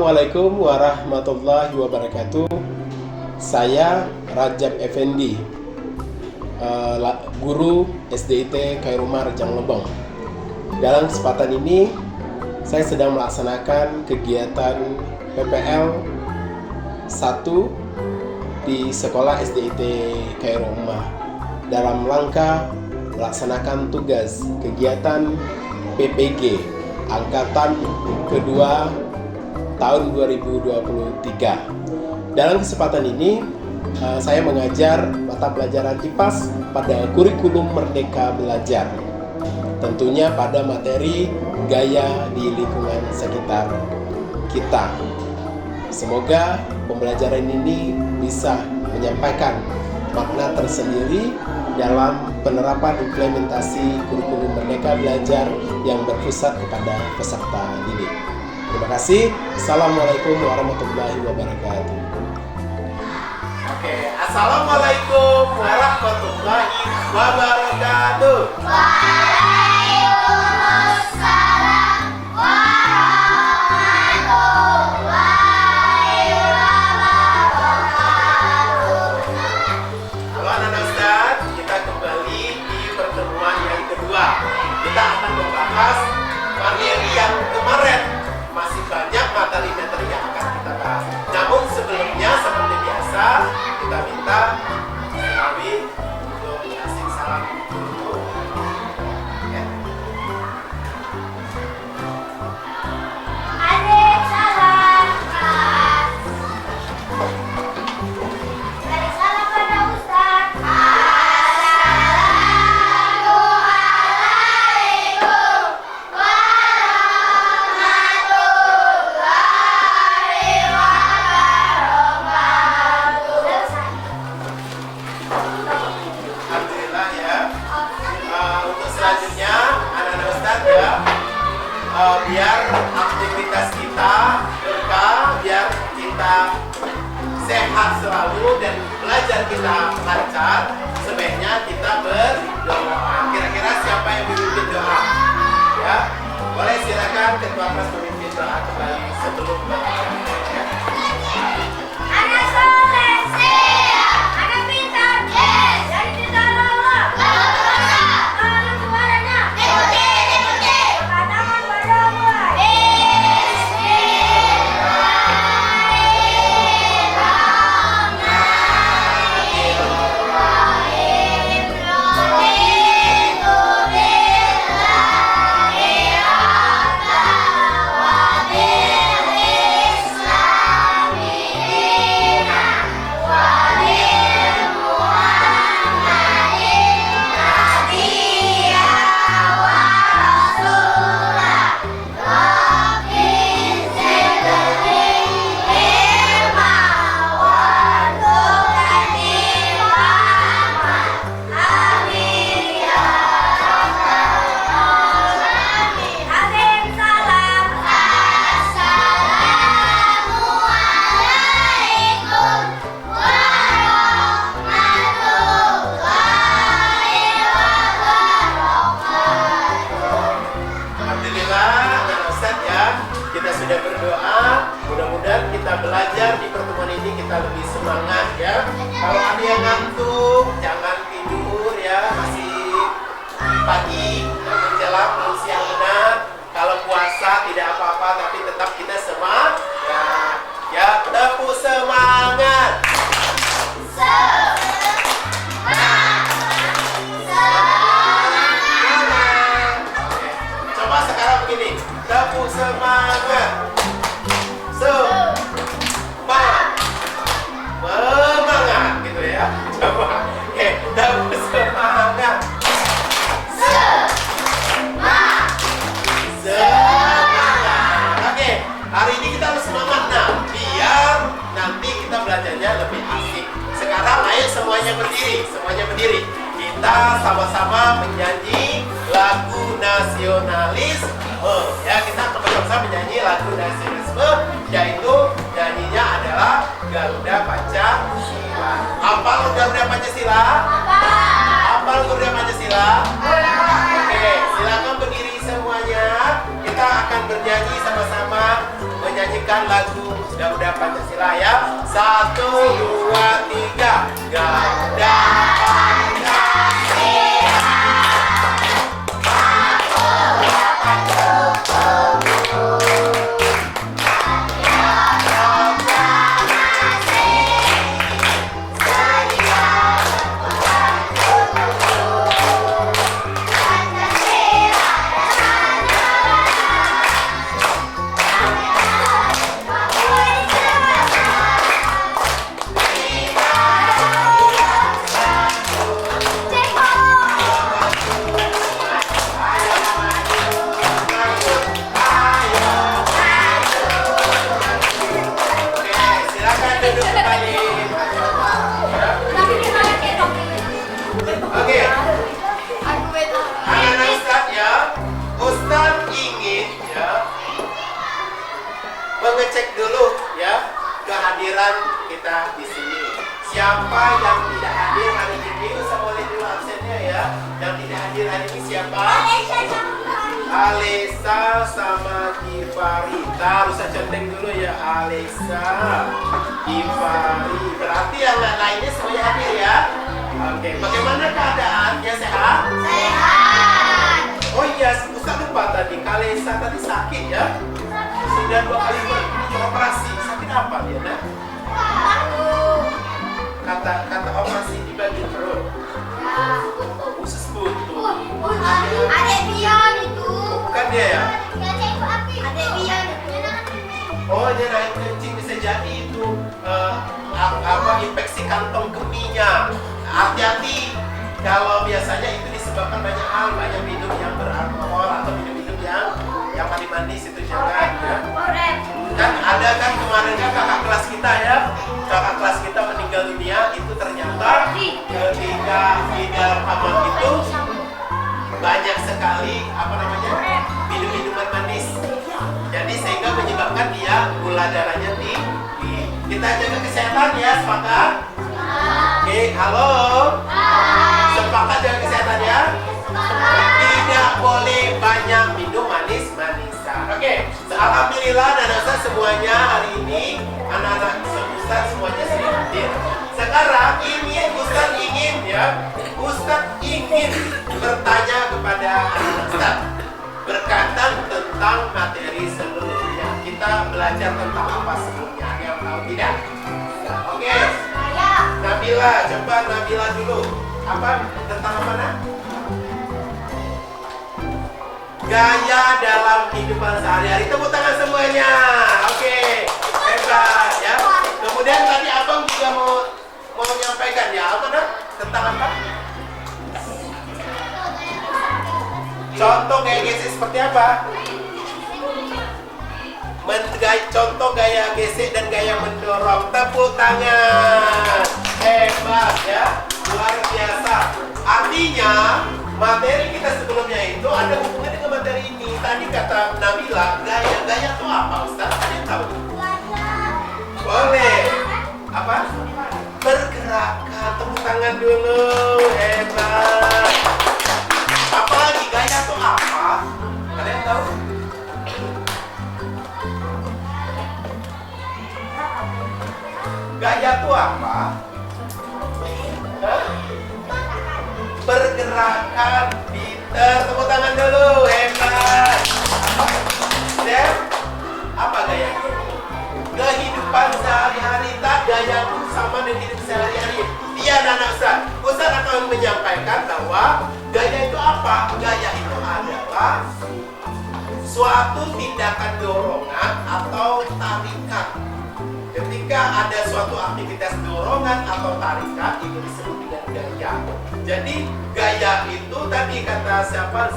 Assalamualaikum warahmatullahi wabarakatuh. Saya Rajab Effendi, guru SDIT Khairumar Rejang Lebong. Dalam kesempatan ini, saya sedang melaksanakan kegiatan PPL 1 di sekolah SDIT Khairumar dalam rangka melaksanakan tugas kegiatan PPG Angkatan Kedua tahun 2023. Dalam kesempatan ini, saya mengajar mata pelajaran IPAS pada kurikulum Merdeka Belajar. Tentunya pada materi gaya di lingkungan sekitar kita. Semoga pembelajaran ini bisa menyampaikan makna tersendiri dalam penerapan implementasi kurikulum Merdeka Belajar yang berpusat kepada peserta didik. Terima kasih. Assalamualaikum warahmatullahi wabarakatuh. Oke, assalamualaikum warahmatullahi wabarakatuh. Waalaikumsalam warahmatullahi wabarakatuh. Halo anak-anak Ustaz, kita kembali di pertemuan yang kedua. Kita akan membahas materi yang kemarin. Masih banyak materi-materi yang akan kita bahas. Namun sebelumnya seperti biasa, kita minta kami untuk kasih salam dulu. Ya. Adik salam kelas. Adik salam pada Ustaz. Assalamualaikum warahmatullahi wabarakatuh. Alhamdulillah ya. Untuk selanjutnya anak-anak Ustaz ya, biar aktivitas kita berkah, biar kita sehat selalu dan belajar kita lancar, sebaiknya kita berdoa. Kira-kira siapa yang memimpin doa? Ya, boleh silakan ketua kelas memimpin doa kembali sebelum belajar. Ya. Anak soleh, siap. Anak pintar, yes. Dari cinta Allah, kalau suaranya, ikuti. Katakan pada Allah, Alhamdulillah, anak Ustaz ya, kita sudah berdoa. Mudah-mudahan kita belajar di pertemuan ini kita lebih semangat ya. Kalau ada yang ngantuk, jangan tidur ya, masih pagi menjelang belum siang benar. Kalau puasa tidak apa-apa, tapi tetap kita semangat. Ya, tepuk semangat. Coba sekarang begini, tepuk semangat. Semangat gitu ya. Coba. Oke, tepuk semangat. Semangat. Oke, hari ini kita harus semangat nah, biar nanti kita belajarnya lebih asik. Sekarang ayo semuanya berdiri, Kita sama-sama menyanyi lagu nasionalisme. Ya, kita sama-sama menyanyi lagu nasionalisme, yaitu nyanyinya adalah Garuda Pancasila. Hafal Garuda Pancasila? Hafal Garuda Pancasila? Oke, silakan berdiri semuanya. Kita akan bernyanyi sama-sama menyanyikan nyanyikan lagu Garuda Pancasila ya. 1, 2, 3. Garuda Pancasila. Oke, anak-anak Ustaz ya, Ustaz ingin ya mengecek dulu ya kehadiran kita di sini. Siapa yang tidak hadir hari ini, Ustaz boleh dulu absennya ya. Yang tidak hadir hari ini siapa? Alisa sama Gifari. Ntar Ustaz centeng dulu ya, Alisa, Gifari. Berarti yang lainnya semuanya hadir ya. Oke, bagaimana keadaannya, sehat? Sehat. Oh iya, Ustaz lupa tadi, Kalesa tadi sakit ya? Sudah 2 kali beroperasi. Sakit apa dia, nak? Kata operasi di bagian perut. Usus buntu. Adek Bion itu. Bukan dia ya? Adek Bion. Oh, dia naik kencing, bisa jadi itu infeksi kantong kemihnya. Hati-hati, kalau biasanya itu disebabkan banyak hal, banyak minum yang beralkohol atau minum-minum yang manis-manis itu jangan ya. Kan ada kan kemarin kan kakak kelas kita ya, kakak kelas kita meninggal dunia itu ternyata ketika di dalam kamar itu banyak sekali minum-minuman manis. Jadi sehingga menyebabkan dia gula darahnya tinggi. Kita jaga kesehatan ya, sepakat? Oke, halo. Sepakat jaga kesehatan ya. Tidak boleh banyak minum manis-manisan. Oke, alhamdulillah dan Ustaz semuanya hari ini anak-anak Ustaz semuanya sudah hadir. Sekarang Ustaz ingin bertanya kepada Ustaz berkaitan tentang materi sebelumnya. Kita belajar tentang apa sebelumnya? Ada yang tahu tidak? Oke. Nabila, coba Nabila dulu. Apa tentang apa, Nak? Gaya dalam kehidupan sehari-hari. Tepuk tangan semuanya. Oke, hebat ya. Kemudian tadi abang juga mau menyampaikan ya, apa Nak? Tentang apa? Contoh gaya gesek seperti apa? Contoh gaya gesek dan gaya mendorong. Tepuk tangan. Hebat ya, luar biasa. Artinya materi kita sebelumnya itu ada hubungan dengan materi ini. Tadi kata Nabila, gaya itu apa, Ustaz? Ada yang tahu? Boleh. Apa? Pergerakan. Tepuk tangan dulu. Hebat. Apalagi gaya itu apa? Ada yang tahu? Gaya itu apa? Pergerakan. Pinter. Tepuk tangan dulu. Hebat. Dan apa gaya? Kehidupan sehari-hari. Tak gaya itu sama dengan hidup sehari-hari. Iya, anak Ustaz. Ustaz akan menyampaikan bahwa gaya itu apa? Gaya itu adalah suatu tindakan dorongan atau tarikan. Ketika ada suatu aktivitas dorongan atau tarikan, itu disebut dengan gaya. Jadi gaya itu tadi kata siapa?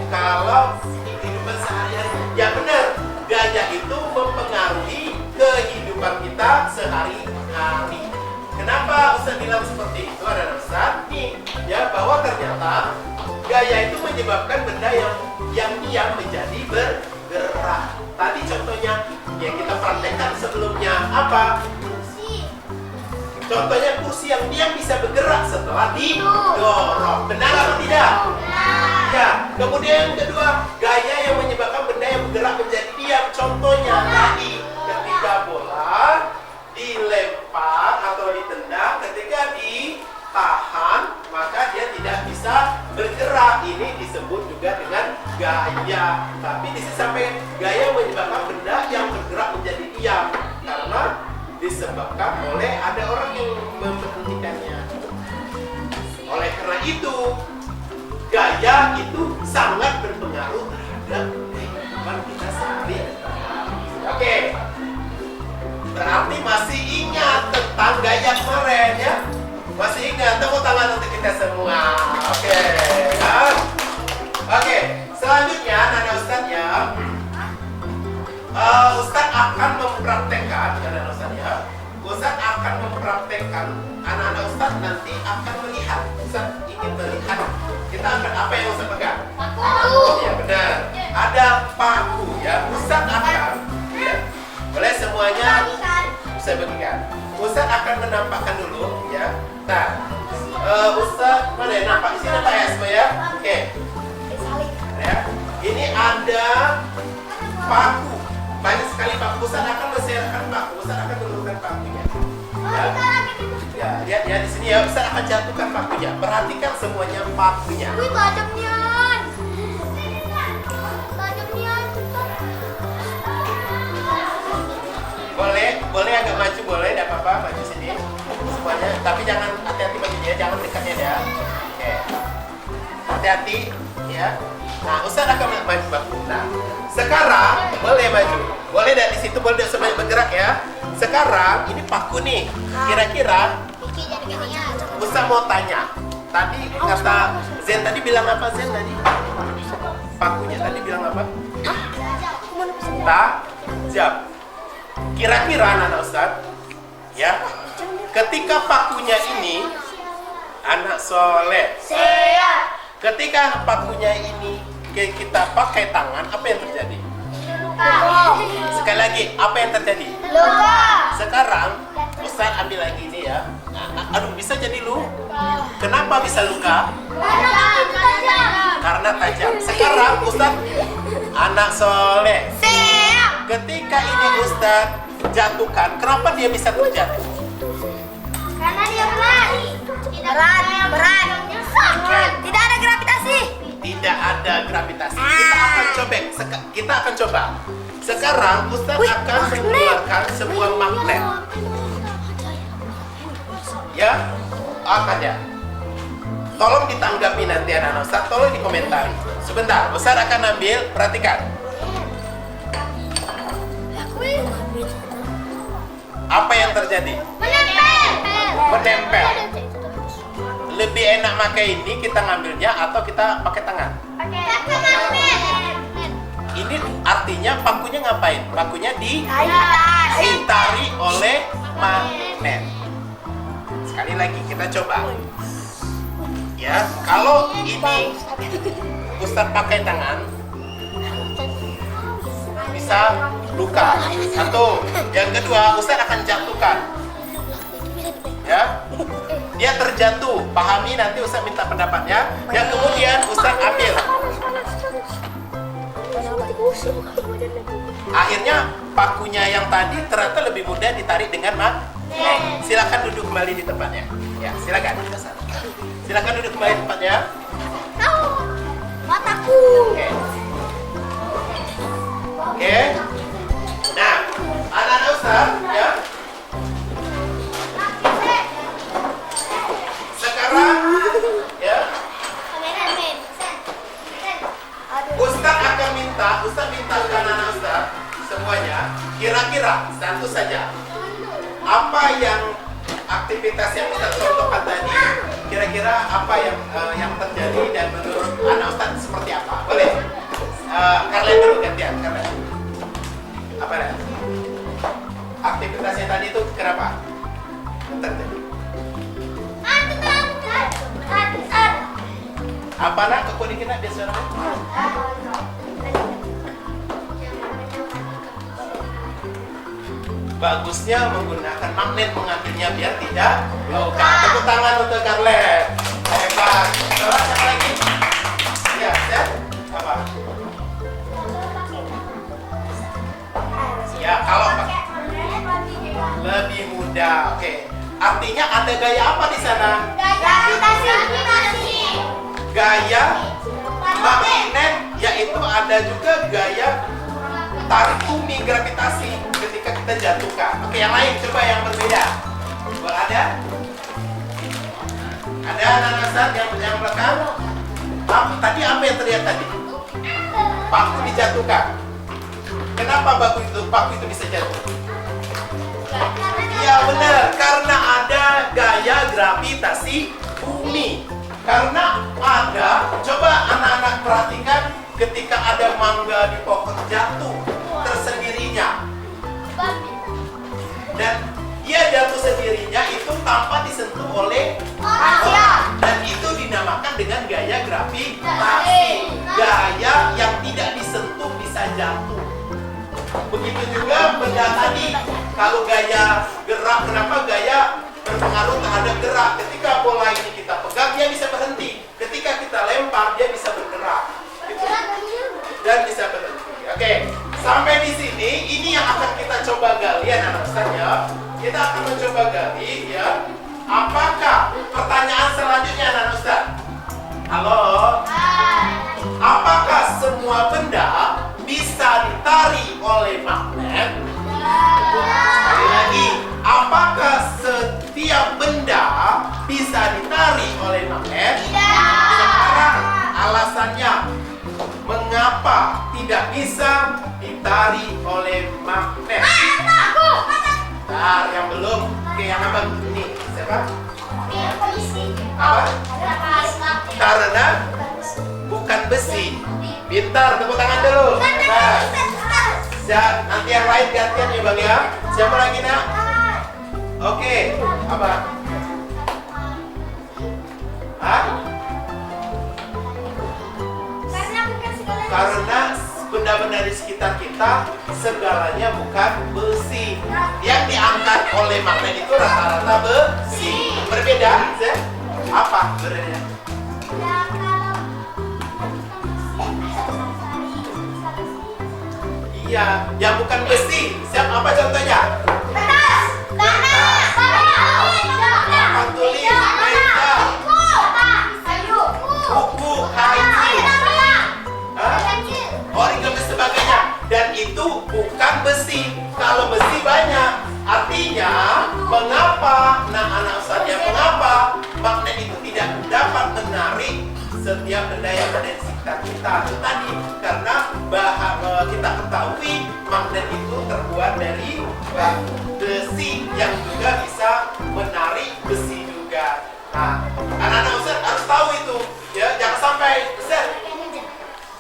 Kalau kehidupan sehari-hari, ya benar. Gaya itu mempengaruhi kehidupan kita sehari-hari. Kenapa Ustaz bilang seperti itu? Ada Ustaz nih, ya bahwa ternyata gaya itu menyebabkan benda yang diam menjadi bergerak. Tadi contohnya yang kita praktekkan sebelumnya apa? Contohnya kursi yang diam bisa bergerak setelah didorong. Benar atau tidak? Ya. Kemudian yang kedua, gaya yang menyebabkan benda yang bergerak menjadi diam. Contohnya tadi itu gaya itu sangat berpengaruh terhadap kehidupan kita sehari-hari. Oke. Berarti masih ingat tentang gaya kemarin ya? Masih ingat? Tepuk tangan untuk kita semua. Oke. Ya. Oke. Selanjutnya, Nana Ustadz ya. Ustadz akan mempraktekkan, Nana Ustadz ya. Ustadz akan mempraktekkan. Anak-anak Ustadz nanti akan melihat. Ustadz ingin melihat. Kita akan apa yang Ustadz pegang? Paku. Ya benar. Ada paku ya. Ustadz akan. Ya. Boleh semuanya. Saya bagikan. Ustadz akan menampakkan dulu ya. Nah, Ustadz mana ya nampak di sini nampak ya semua ya? Oke. Ya. Ini ada paku. Banyak sekali paku. Ustadz akan menserahkan paku. Ustadz akan menurunkan pakunya. Ya. Ya, lihat ya di sini ya. Ustadz akan jatuhkan pakunya. Perhatikan semuanya pakunya. Wih, tajamnya. Tajamnya. Boleh agak maju, boleh, tidak apa-apa, maju sini semuanya, tapi jangan hati-hati majunya, jangan dekatnya ya. Oke, hati-hati ya. Nah, Ustadz akan maju baku. Nah, sekarang boleh maju, boleh dari situ, boleh sebanyak bergerak ya. Sekarang ini paku nih, kira-kira Ustadz mau tanya. Tadi kata Zen tadi bilang apa Zen tadi? Pakunya tadi bilang apa? Tajam. Kira-kira anak Ustadz ya, ketika pakunya ini anak soleh, ketika pakunya ini kita pakai tangan, apa yang terjadi? Sekali lagi, apa yang terjadi? Luka. Sekarang Ustadz ambil lagi ini ya. Aduh, bisa jadi kenapa bisa luka? Karena tajam. Sekarang Ustadz anak soleh, ketika ini Ustadz jatuhkan, kenapa dia bisa terjatuh? Karena dia berat. Tidak ada gravitasi. Tidak ada gravitasi. Kita akan coba. Sekarang Ustadz akan mengeluarkan sebuah magnet. Ya, akan ya. Tolong ditanggapi nanti anak Ustadz, tolong dikomentari. Sebentar, Ustadz akan ambil, perhatikan. Apa yang terjadi? Menempel. Lebih enak pakai ini kita ngambilnya atau kita pakai tangan? Ini artinya pakunya ngapain? Pakunya ditarik oleh magnet. Sekali lagi kita coba. Ya, kalau ini Ustadz pakai tangan bisa luka. Satu. Yang kedua, Ustadz akan jatuhkan. Ya, dia terjatuh. Pahami, nanti Ustadz minta pendapatnya. Yang kemudian Ustadz ambil. Akhirnya pakunya yang tadi ternyata lebih mudah ditarik dengan magnet. Silakan duduk kembali di tempatnya. Ya, silakan. Silakan duduk kembali di tempatnya. Mataku. Oke. Nah, anak-anak Ustadz ya. Sekarang ya, Ustadz akan minta ke anak-anak Ustadz semuanya, kira-kira satu saja apa yang aktivitas yang Ustadz contohkan tadi, kira-kira apa yang terjadi dan menurut anak Ustadz seperti apa? Boleh? Karlen dulu, gantian Karlen. Apa ya? Aktivitasnya tadi itu kenapa terjadi? Apa nak kekuning kita biasa namanya? Bagusnya menggunakan magnet mengambilnya biar tidak luka. Tepuk tangan untuk Karlen. Hebat. Coba yang lagi. Ya, ya. Apa? Ya, kalau lebih mudah. Oke. Artinya ada gaya apa di sana? Gaya magnet, yaitu ada juga gaya tarik bumi, gravitasi ketika kita jatuhkan. Oke, yang lain coba yang berbeda. Boleh ada? Ada anak-anak Ustaz yang belakang? Tadi apa yang terlihat tadi? Paku dijatuhkan. Kenapa paku itu bisa jatuh? Iya benar, karena ada gaya gravitasi bumi. Karena coba anak-anak perhatikan ketika ada mangga di pohon jatuh tersendirinya. Dan dia jatuh sendirinya itu tanpa disentuh oleh orang. Dan itu dinamakan dengan gaya gravitasi. Gaya yang tidak disentuh bisa jatuh. Begitu juga benda tadi. Kalau gaya gerak, kenapa gaya berpengaruh terhadap gerak? Ketika bola ini kita pegang, dia bisa berhenti. Ketika kita lempar, dia bisa bergerak. Gitu. Dan bisa berhenti. Oke, sampai di sini, ini yang akan kita coba gali, anak-anak Ustaz ya. Kita akan mencoba gali ya. Apakah pertanyaan selanjutnya, anak-anak Ustaz? Halo? Apakah semua benda bisa ditarik oleh magnet? Sekali lagi, apakah setiap benda bisa ditarik oleh magnet? Sekarang alasannya, mengapa tidak bisa ditarik oleh magnet? Bentar, yang belum. Oke, yang abang ini siapa? Apa? Karena bukan besi. Pintar, tepuk tangan dulu. Nah, nanti yang lain gantian ya bang ya. Siapa lagi nak? Oke, apa? Hah? Karena benda-benda di sekitar kita segalanya bukan besi. Yang diangkat oleh magnet itu rata-rata besi. Berbeda, ya? Apa berbeda? Iya, yang bukan besi. Siapa apa contohnya? Papan tulis, meja, buku, kayu, origami sebagainya. Dan itu bukan besi. Kalau besi banyak, artinya mengapa? Nah, anak saya mengapa magnet itu tidak dapat menarik setiap benda yang ada di sekitar kita itu tadi, karena kita ketahui magnet itu terbuat dari besi yang juga bisa menarik besi juga. Nah, anak-anak Ustaz harus tahu itu ya, jangan sampai Ustaz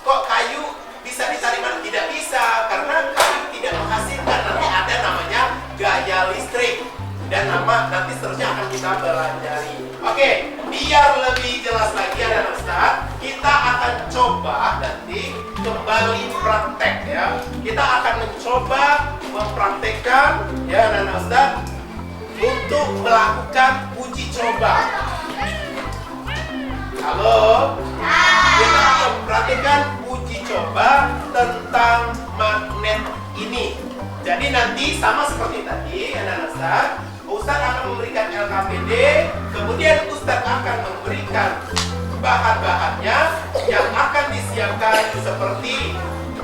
kok kayu bisa ditarik magnet? Tidak bisa, karena kayu tidak menghasilkan, nanti ada namanya gaya listrik dan nanti seterusnya akan kita pelajari. Oke, biar lebih jelas lagi anak-anak Ustaz, kita akan coba nanti kembali praktek ya. Kita akan mencoba mempraktekkan ya anak-anak Ustaz untuk melakukan uji coba. Halo? Kita akan mempraktekkan uji coba tentang magnet ini. Jadi nanti sama seperti tadi anak-anak Ustaz, Ustaz akan memberikan LKPD, kemudian Ustaz akan memberikan bahan-bahannya yang akan disiapkan seperti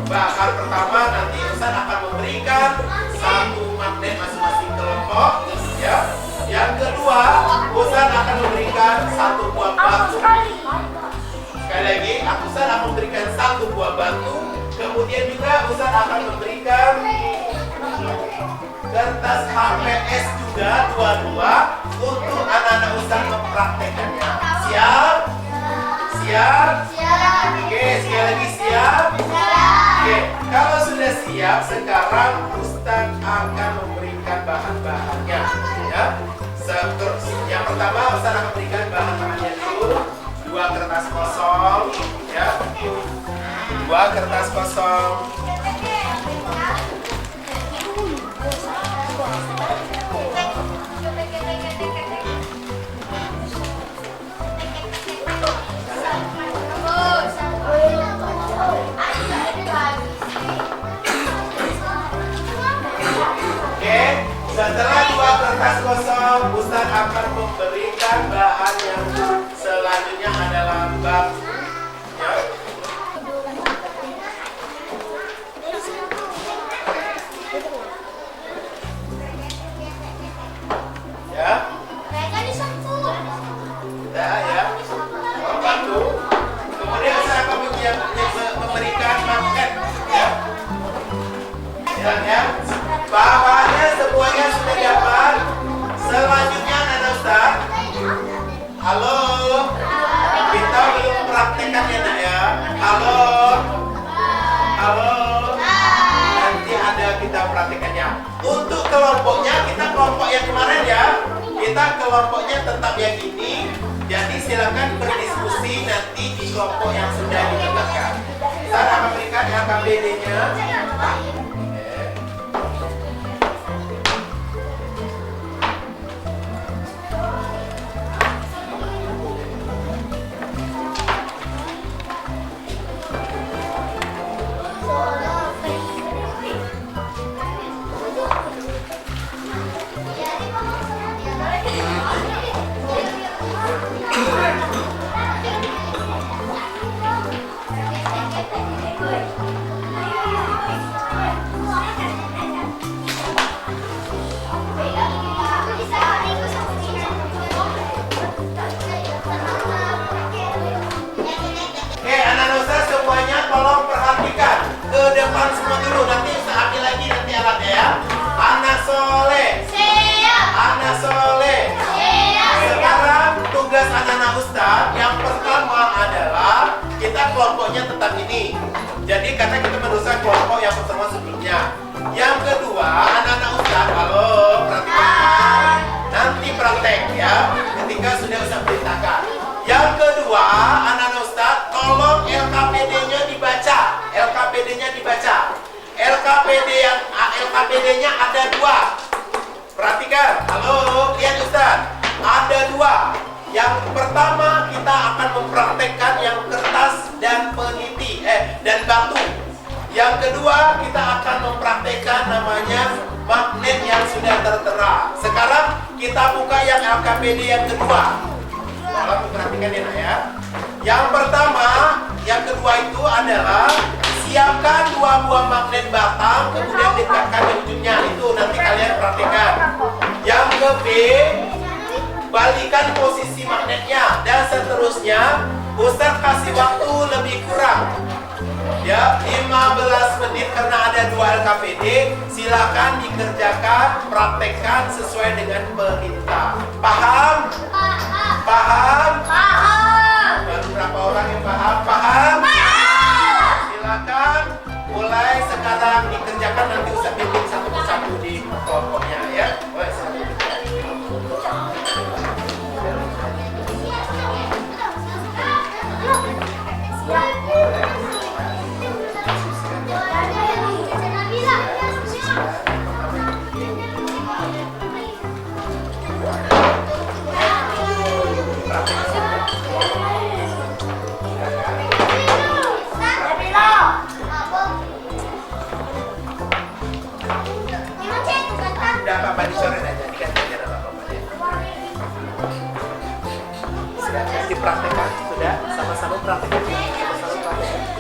bahan pertama. Nanti Ustaz akan memberikan satu magnet masing-masing kelompok ya. Yang kedua, Ustaz akan memberikan satu buah batu. Sekali lagi, Ustaz akan memberikan satu buah batu. Kemudian juga Ustaz akan memberikan kertas HPS juga dua-dua untuk anak-anak Ustaz mempraktekannya. Siap? Siap? Oke, sekali lagi siap? Oke, kalau sudah siap, sekarang Ustaz akan memberikan bahan-bahannya ya. Yang pertama Ustaz akan memberikan bahan-bahannya dulu. 2 kertas kosong ya. 2 kertas kosong. Oke, setelah 2 kertas kosong, Ustaz akan memberikan bahan yang selanjutnya adalah batu. Ya. Ya. Nah, Halo. Kita belum praktekkan ya nak ya. Halo. Halo. Nanti ada kita praktekannya. Untuk kelompoknya kita kelompok yang kemarin ya. Kita kelompoknya tetap yang ini. Jadi silakan berdiskusi nanti di kelompok yang sudah ditetapkan. Saya akan berikan LKPD-nya. Oke, anak-anak Ustaz semuanya tolong perhatikan ke depan semua dulu. Nanti Ustaz ambil lagi nanti alatnya ya. Anak soleh. Anak soleh. Sekarang tugas anak-anak Ustaz yang pertama adalah kita kelompoknya tetap ini. Jadi karena kita merusak kelompok yang pertama sebelumnya. Yang kedua, anak-anak Ustaz, halo, perhatikan. Nanti praktek ya, ketika sudah Ustaz perintahkan. Yang kedua, anak-anak Ustaz, tolong LKPD-nya dibaca. LKPD-nya dibaca. LKPD-nya ada 2. Perhatikan, halo, lihat Ustaz. Ada 2. Yang pertama kita akan mempraktekkan yang kertas dan peniti, dan batu. Yang kedua kita akan mempraktekkan namanya magnet yang sudah tertera. Sekarang kita buka yang LKPD yang kedua. Tolong perhatikan ya nak ya. Yang pertama, yang kedua itu adalah siapkan 2 buah magnet batang, kemudian dekatkan di ujungnya. Itu nanti kalian praktekkan. Yang ke B, balikan posisi magnetnya dan seterusnya. Ustaz kasih waktu lebih kurang ya, 15 menit karena ada 2 LKPD. Silakan dikerjakan, praktekkan sesuai dengan perintah. Paham? Paham? Baru berapa orang yang paham? Paham? Silakan mulai sekarang dikerjakan, nanti Ustaz bimbing satu persatu di kelompoknya ya. Udah apa-apa dicoret aja, diganti aja apa-apa deh. Sudah dipraktekkan, sudah sama-sama praktekkan. Sama-sama praktekkan.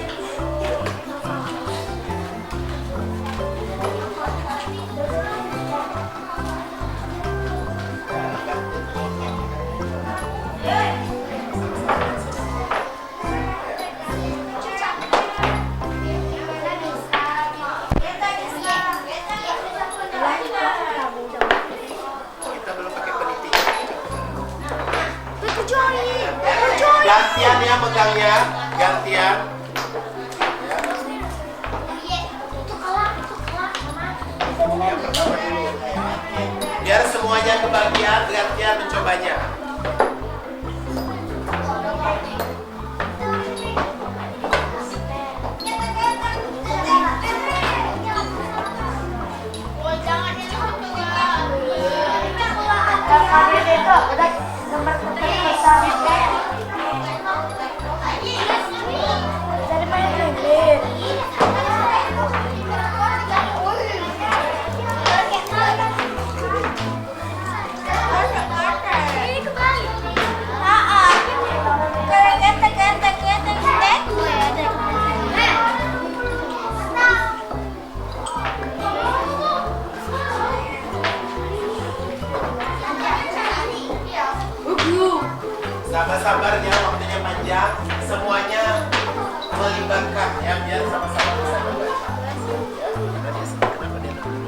Gantian ya megangnya, gantian. Yang pertama dulu. Biar semuanya kebagian, gantian mencobanya. Sabar-sabarnya, waktunya panjang, semuanya melibatkan ya, biar sama-sama bisa membaca. Ya, kenapa dia dulu?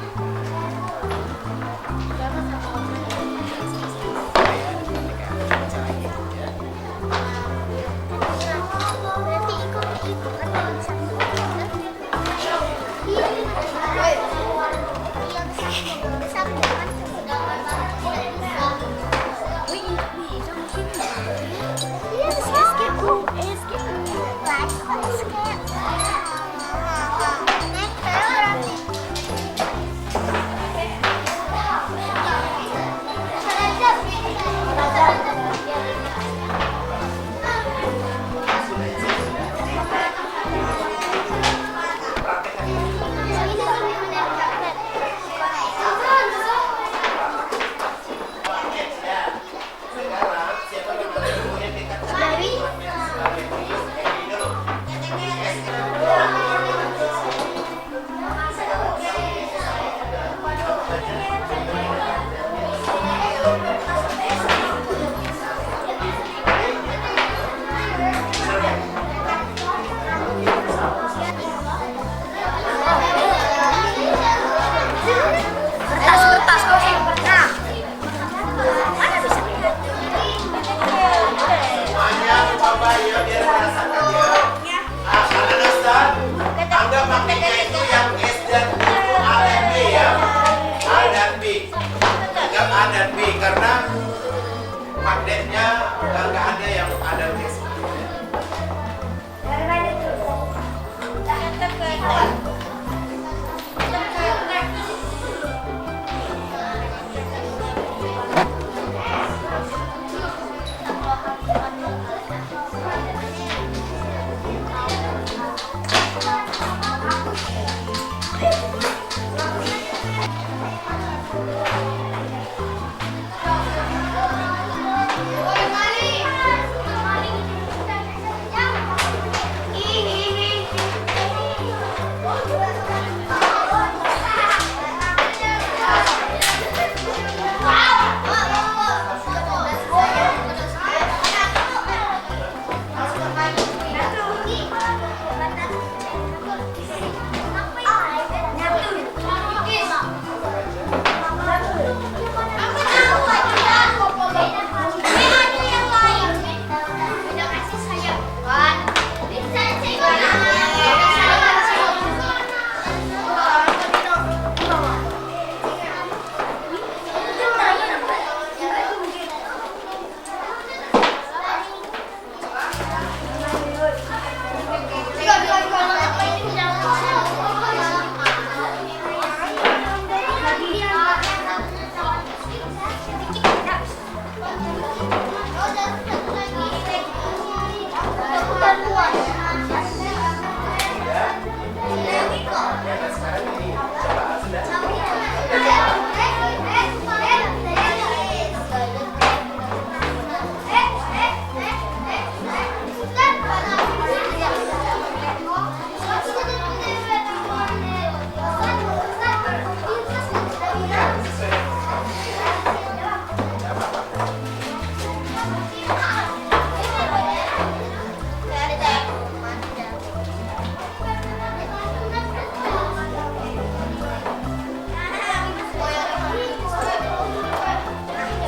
Pokoknya nggak ada yang ada Facebook.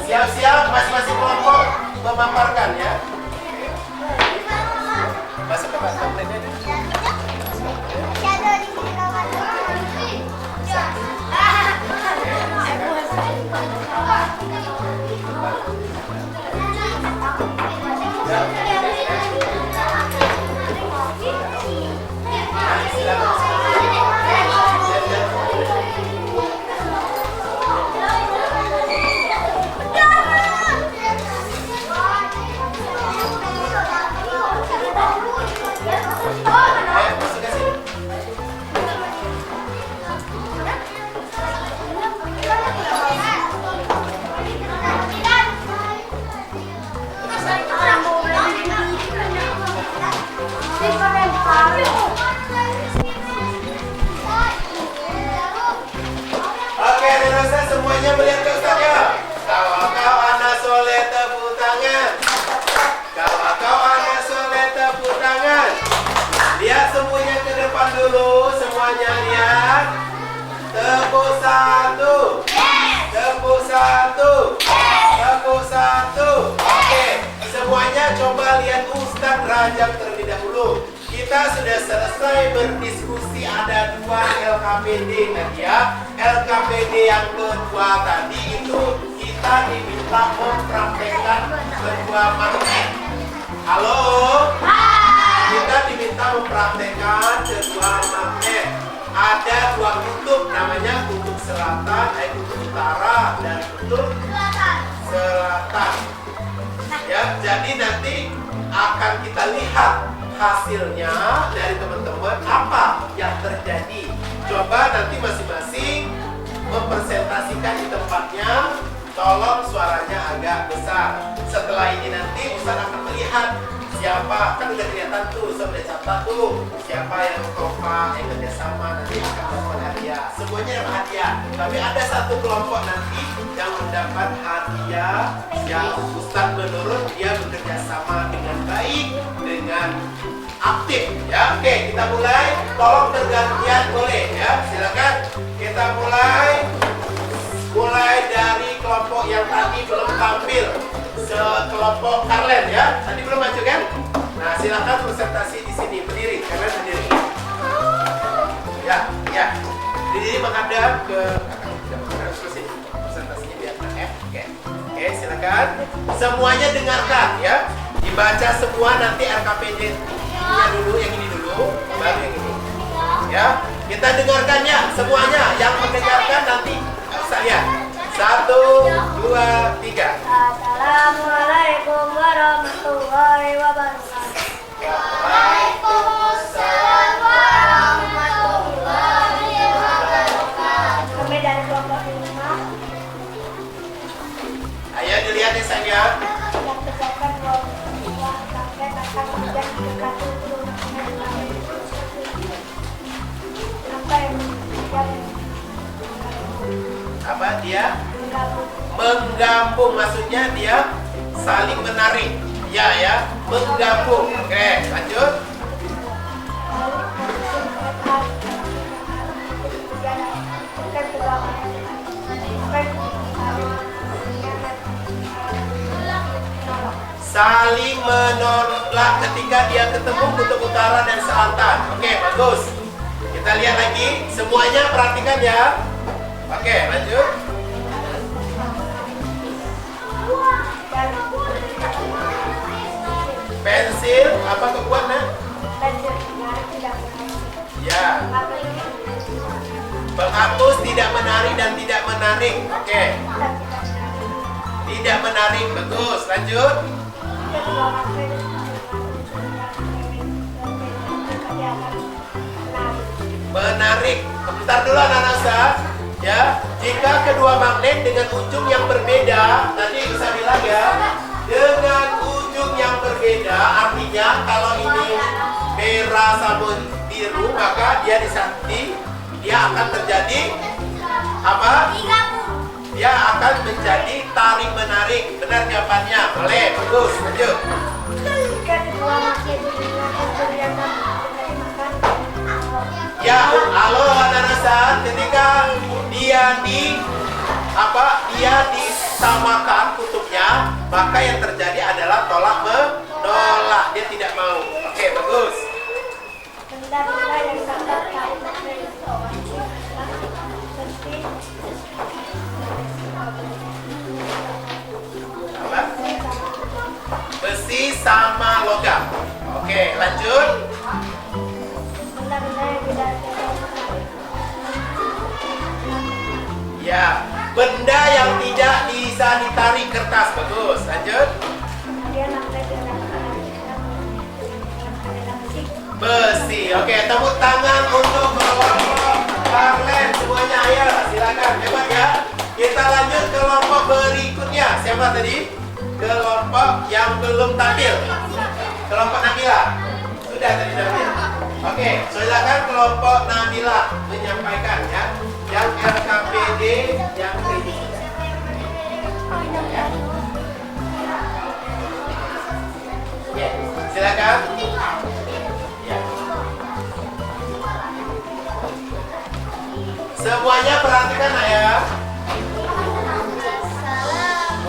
Siap-siap masing-masing kelompok memaparkan ya. Masuk ke template-nya deh. Oke, Denosa semuanya melihat ke Ustaz ya. Kau anak soleh tepuk tangan. Kau anak soleh tepuk tangan. Lihat semuanya ke depan dulu. Semuanya lihat. Tepuk satu. Tepuk satu. Tepuk satu. Oke, semuanya coba lihat Ustaz Rajab terlebih dahulu. Kita sudah selesai berdiskusi, ada 2 LKPD tadi ya. LKPD yang kedua tadi itu kita diminta mempraktekkan sebuah magnet. Halo? Kita diminta mempraktekkan sebuah magnet. Ada 2 kutub, namanya kutub selatan, kutub utara, dan kutub selatan. Ya, jadi nanti akan kita lihat hasilnya dari teman-teman apa yang terjadi. Coba nanti masing-masing mempresentasikan di tempatnya. Tolong suaranya agak besar. Setelah ini nanti Ustaz akan melihat siapa, kan udah kelihatan tuh, Ustaz udah catat tuh siapa yang kompak, yang kerjasama, nanti akan dapat hadiah. Semuanya dapat hadiah, tapi ada satu kelompok nanti yang mendapat hadiah yang Ustaz menurut dia bekerja sama dengan baik, dengan aktif ya. Oke, kita mulai. Tolong bergantian boleh ya, silakan. Kita mulai dari kelompok yang tadi belum tampil, sekelompok Karlen ya. Tadi belum maju kan? Nah, silakan presentasi di sini, berdiri, Karlen berdiri. Ya, berdiri menghadap ke presentasinya biar oke, silakan. silakan. Semuanya dengarkan ya. Dibaca semua, nanti RKPD-nya dulu, yang ini dulu, baru yang ini. Ya, kita dengarkan ya semuanya. Yang mendengarkan nanti bisa lihat. 1, 2, 3. Assalamualaikum warahmatullahi wabarakatuh. Waalaikumsalam warahmatullahi wabarakatuh. Kami dari kelompok 5 Ayo dilihat ya sayang. yang terdapat bahwa sampai akan menjadi kekasih apa yang Apa dia? Menggabung, maksudnya dia saling menarik. Ya, menggabung. Oke, lanjut. Saling menolak ketika dia ketemu kutub utara dan selatan. Oke, bagus. Kita lihat lagi. Semuanya perhatikan ya. Oke, lanjut. Pensil, apa kekuatan? Ya. Penghapus tidak menarik dan tidak menarik. Oke. Tidak menarik, bagus. Lanjut. Menarik. Bentar dulu anak-anak Ustaz. Ya, jika kedua magnet dengan ujung yang berbeda, tadi bisa bilang ya, dengan ujung yang berbeda, artinya kalau ini merah sama biru, maka dia dia akan terjadi apa? Dia akan menjadi tarik menarik. Benar jawabannya. Boleh, bagus. Lanjut. Ya, halo anak-anak, ketika dia disamakan kutubnya, maka yang terjadi adalah tolak menolak. Dia tidak mau. Oke, bagus. Benda-benda yang dapat Apa? Besi sama logam. Oke, lanjut. benda-benda yang tidak Ya, benda yang tidak bisa ditarik kertas. Bagus. Lanjut. kemudian magnet yang Besi. Oke, tepuk tangan untuk kelompok Karlen semuanya. Ayo, silakan. Hebat ya. Kita lanjut ke kelompok berikutnya. Siapa tadi? Kelompok yang belum tampil. Kelompok Nabila. Sudah tadi tampil. Oke, silakan kelompok Nabila menyampaikan ya. Yang RKPD yang ini. Ya, silakan. Ya. Semuanya perhatikan ya.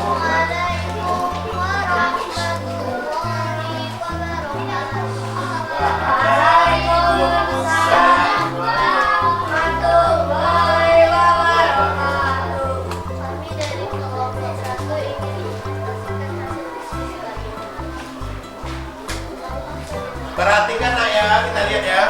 Assalamualaikum warahmatullahi wabarakatuh. Waalaikumsalam warahmatullahi wabarakatuh. Kami dari kelompok 1 ingin menyampaikan hasil diskusi kali ini. Perhatikan ya, kita lihat ya.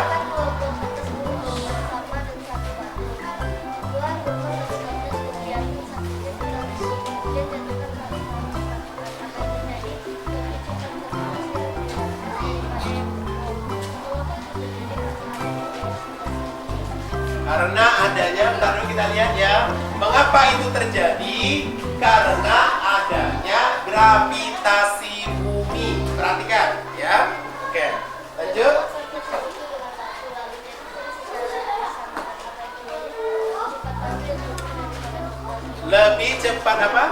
Karena adanya, bentar dulu kita lihat ya. Mengapa itu terjadi? Karena adanya gravitasi bumi. Perhatikan ya. Oke, lanjut. Lebih cepat apa?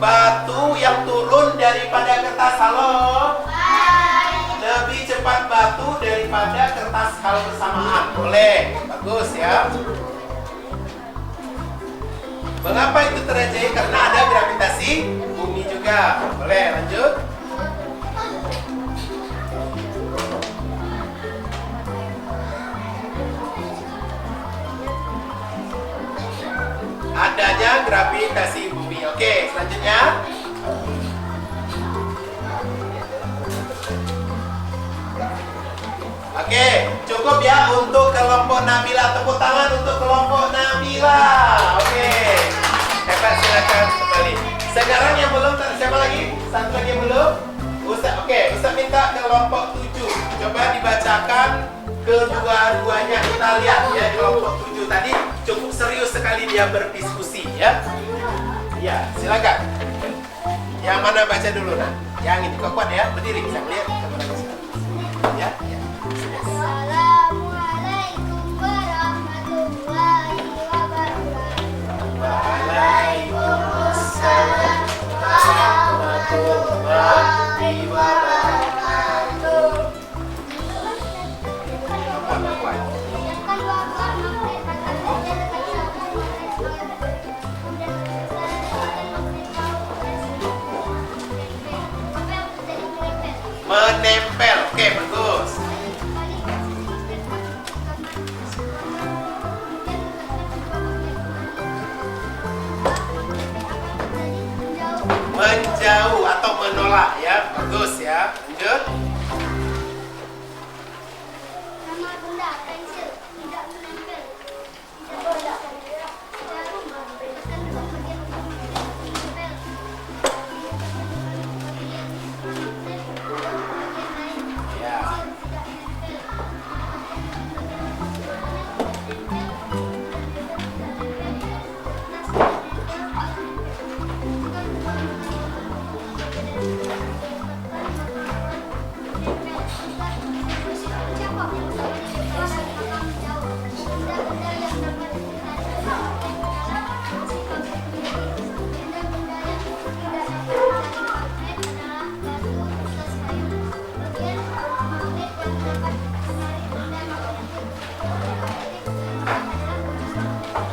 Batu yang turun daripada kertas. Halo. Lebih cepat batu daripada kertas kalau bersamaan. Boleh. Bagus ya. Mengapa itu terjadi? Karena ada gravitasi bumi juga. Boleh, lanjut. Adanya gravitasi bumi. Oke, selanjutnya. Oke, cukup ya untuk kelompok Nabila. Tepuk tangan untuk kelompok Nabila. Oke, hebat, silakan kembali. Sekarang yang belum, siapa lagi? Satu lagi yang belum? Ustaz, oke, Ustaz minta kelompok 7. Coba dibacakan kedua-duanya, kita lihat ya kelompok 7 tadi cukup serius sekali dia berdiskusi ya. Ya, silakan. Yang mana baca dulu nah? Yang ini kuat ya, berdiri bisa melihat. Ya, ya. Assalamualaikum warahmatullahi wabarakatuh. Waalaikumsalam warahmatullahi wabarakatuh. Menempel, oke bagus. Menjauh atau menolak ya, bagus ya. Lanjut. Nama benda pensil tidak menempel. Tidak jarum bukan dua bagian menempel. Ya.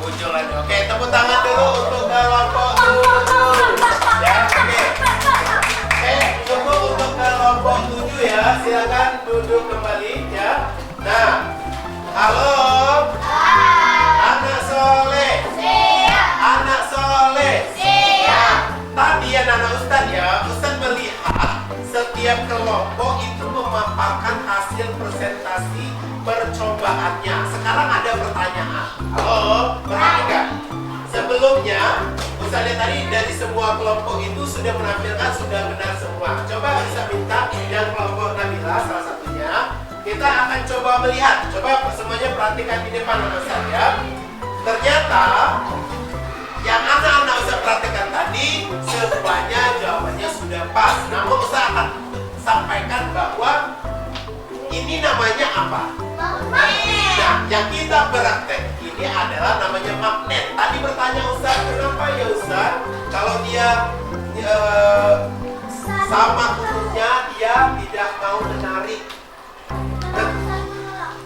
Muncul lagi. Oke, tepuk tangan dulu untuk kelompok 7. Ya, oke. Oke, cukup untuk kelompok 7 ya. Silakan duduk kembali ya. Nah, halo. Anak soleh. Anak soleh. Nah, tadi ya anak Ustaz ya. Ustaz melihat setiap kelompok itu memaparkan hasil presentasi percobaannya. Sekarang ada pertanyaan. Halo, perhatikan. Sebelumnya, Ustaz lihat tadi dari semua kelompok itu sudah menampilkan sudah benar semua. Coba bisa minta yang kelompok Nabila salah satunya. Kita akan coba melihat. Coba semuanya perhatikan di depan Ustaz ya. Ternyata yang anak-anak Ustaz perhatikan tadi semuanya jawabannya sudah pas. Namun Ustaz akan sampaikan bahwa ini namanya apa? Nah, yang kita praktek ini adalah namanya magnet. Tadi bertanya Ustaz, kenapa ya Ustaz? Kalau dia sama kutunya dia tidak mau menarik.